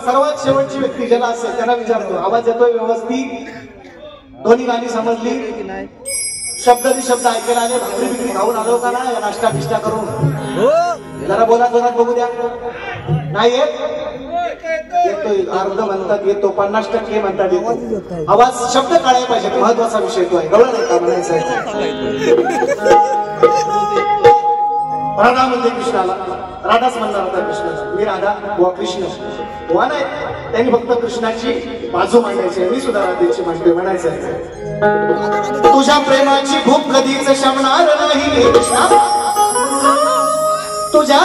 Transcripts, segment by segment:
सर्वात शेवटची व्यक्ती ज्याला असेल त्याला विचारतो, आवाज येतोय व्यवस्थित? दोन्ही गाणी समजली? शब्द ऐकायला आले? भाकरी बिकरी खाऊन आलो का ना? नाश्ता बिष्टा करून जरा बोला, जोरात बघू द्या. नाही येत? येतोय. अर्ध म्हणतात येतो, 50% म्हणतात येतो. आवाज शब्द कळायला पाहिजे, महत्वाचा विषय तो आहे. गवळण नाही का म्हणायचं? राधा म्हणते कृष्णाला, राधाच म्हणणार होता कृष्णाला. मी राधा, बुवा कृष्ण. बुवा नाही, त्यांनी फक्त कृष्णाची बाजू मांडायची, मी सुद्धा राधेची मांडते म्हणायचं. तुझ्या प्रेमाची भूक कधीच शमणार नाही कृष्णा. तुझ्या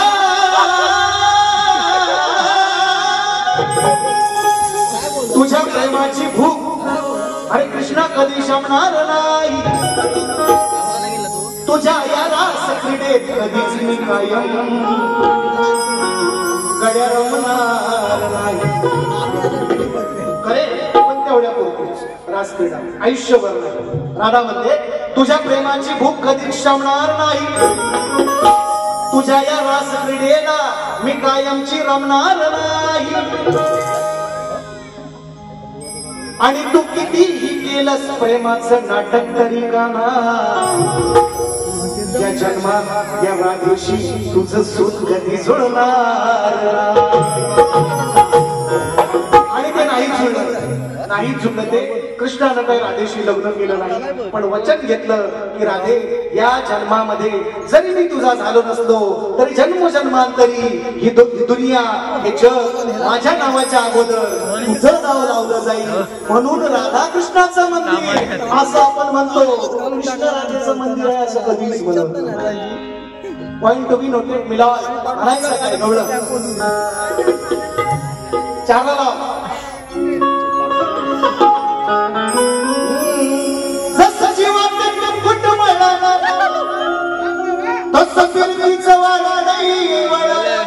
प्रेमाची भूक अरे कृष्णा कधी शमणार नाही. तुझ्या या रास क्रीडेत कधीच मी कायम गड्या रमणार नाही. खरे पण तेवढ्या पुरतीच रास क्रीडा, आयुष्यभर नाही. राधा म्हणते तुझ्या प्रेमाची भूक कधीच शमणार नाही. तुझ्या या रास क्रीडेला मी कायमची रमणार नाही. आणि तू कितीही केलंस प्रेमाचं नाटक तरी गाना, या जन्मात या राधेशी तुझं सूत कधी जुळणार. आणि ते नाही जुळलं, नाही जुळलं. ते कृष्णानं काही राधेशी लग्न केलं नाही, पण वचन घेतलं की राधे या जन्मामध्ये जरी मी तुझा झालो नसलो तरी जन्मजन्मांतरी ही दुनिया हे जग माझ्या नावाच्या अगोदर तुझं नाव लावलं जाईल. म्हणून राधा कृष्णाचं मंदिर असं आपण म्हणतो, कृष्ण राधेचं मंदिर आहे असं कधीच म्हणत नाही. Point to be noted. मिलावा म्हणायचं काय गवळण चारला लाव. जसं जीवात कुट वळाला तसं फिरतीचं वाडा नाही वळाला.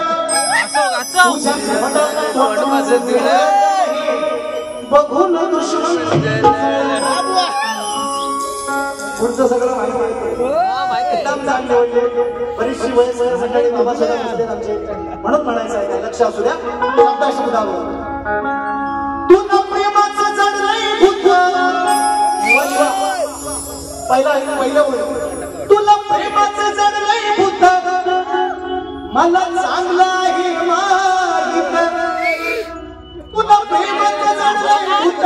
बघून दुश्मन पुढचं सगळं माहिती एकदम चांगले वाटले. बरीचशी वय सगळी बाबा सुद्धा बसले आमचे, म्हणून म्हणायचं आहे लक्ष असू द्या. शब्दा शब्दावर तुला प्रेमाचं जडलंय भूत. पहिला तुला प्रेमाचं जडलंय भूत, मला चांगलं आहे माहित. तुला प्रेमाचं जडलंय भूत,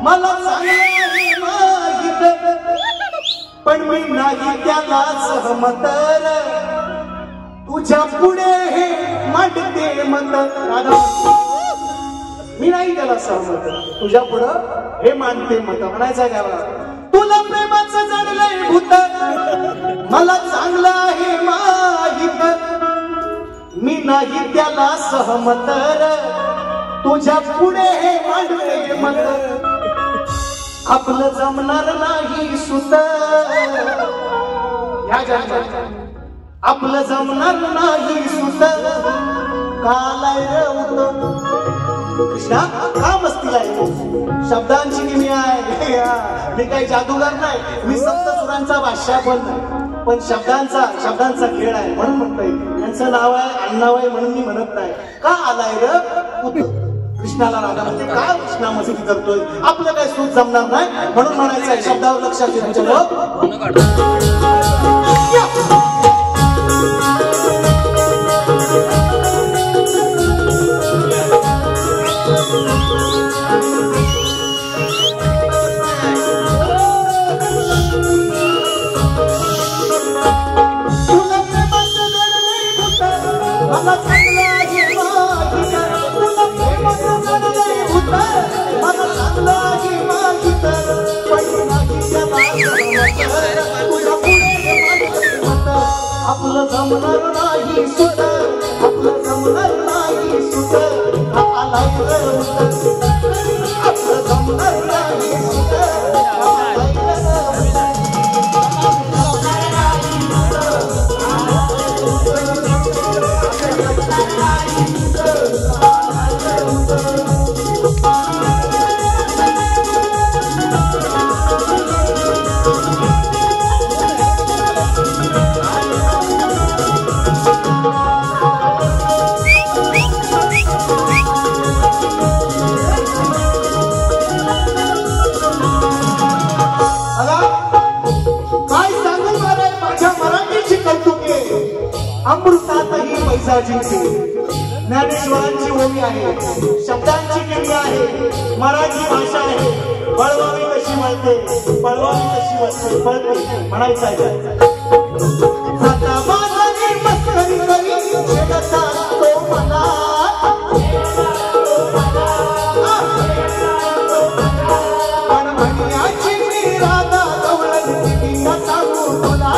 मला चांगलं आहे माहित. पण मी नाही त्याला सहमत, तुझ्या पुढे हे मांडते मत. राधा मी नाही त्याला सहमत, तुझ्या पुढं हे मांडते मत. म्हणायचं त्याला तुला प्रेमाचं जडलंय भूत, मला चांगलं आहे माहित. मी नाही त्याला सहमत, तुझ्या पुढे हे मांडते मत. आपलं जमणार नाही सुत या जन्मात, आपलं जमणार नाही सुत. कालाय कृष्णा का मस्तीला येतो? शब्दांची निमी आहे. मी काही जादूगार नाही, मी सप्त सुरांचा बादशाह पण नाही, पण शब्दांचा खेळ आहे म्हणून म्हणतोय. यांचं नाव आहे अण्णाबाई म्हणून मी म्हणत नाही. का आलाय र पुत? कृष्णाला राधा म्हणते का कृष्णा मस्ती करतोय? आपलं काही सूत जमणार नाही म्हणून म्हणायचं आहे. शब्दावर लक्षात आपलं जमणार नाही सुत, आपलं जमणार नाही सुत. आपलं जमणार नाही सुत. भाषा जिंकली. ज्ञानेश्वरांची ओवी आहे, शब्दांची किल्ली आहे, मराठी भाषा आहे. पळवावी कशी वळते, पळवावी कशी वळते म्हणायचं आहे. आता बाजारी मस्करी करी जगता तो मला, पण म्हणण्याची मी राधा गवळण किती सांगू तुला.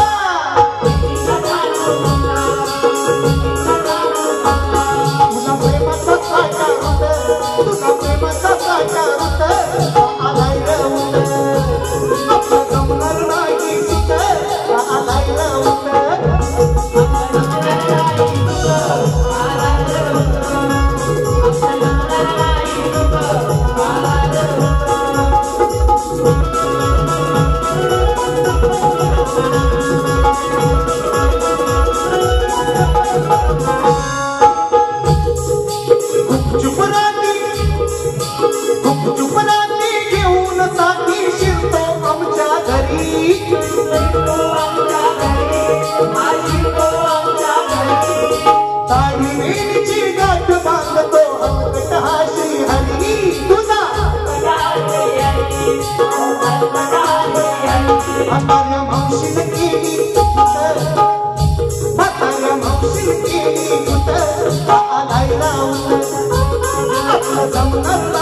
तुला प्रेमाचा साकार होत, तुला प्रेमाचा साकार होत, आलाय रवत आपलं जमणार नाही सुत, आलाय रवत. चुपराती घेऊन साथी शिरतो आमच्या घरी, साडी वेणीची गाठ बांधतो हलकट हा श्रीहरी तुझा. म्हाताऱ्या मावशीनं केली म्हाताऱ्या मावशीनं केली आलाय राऊत आपलं जमणार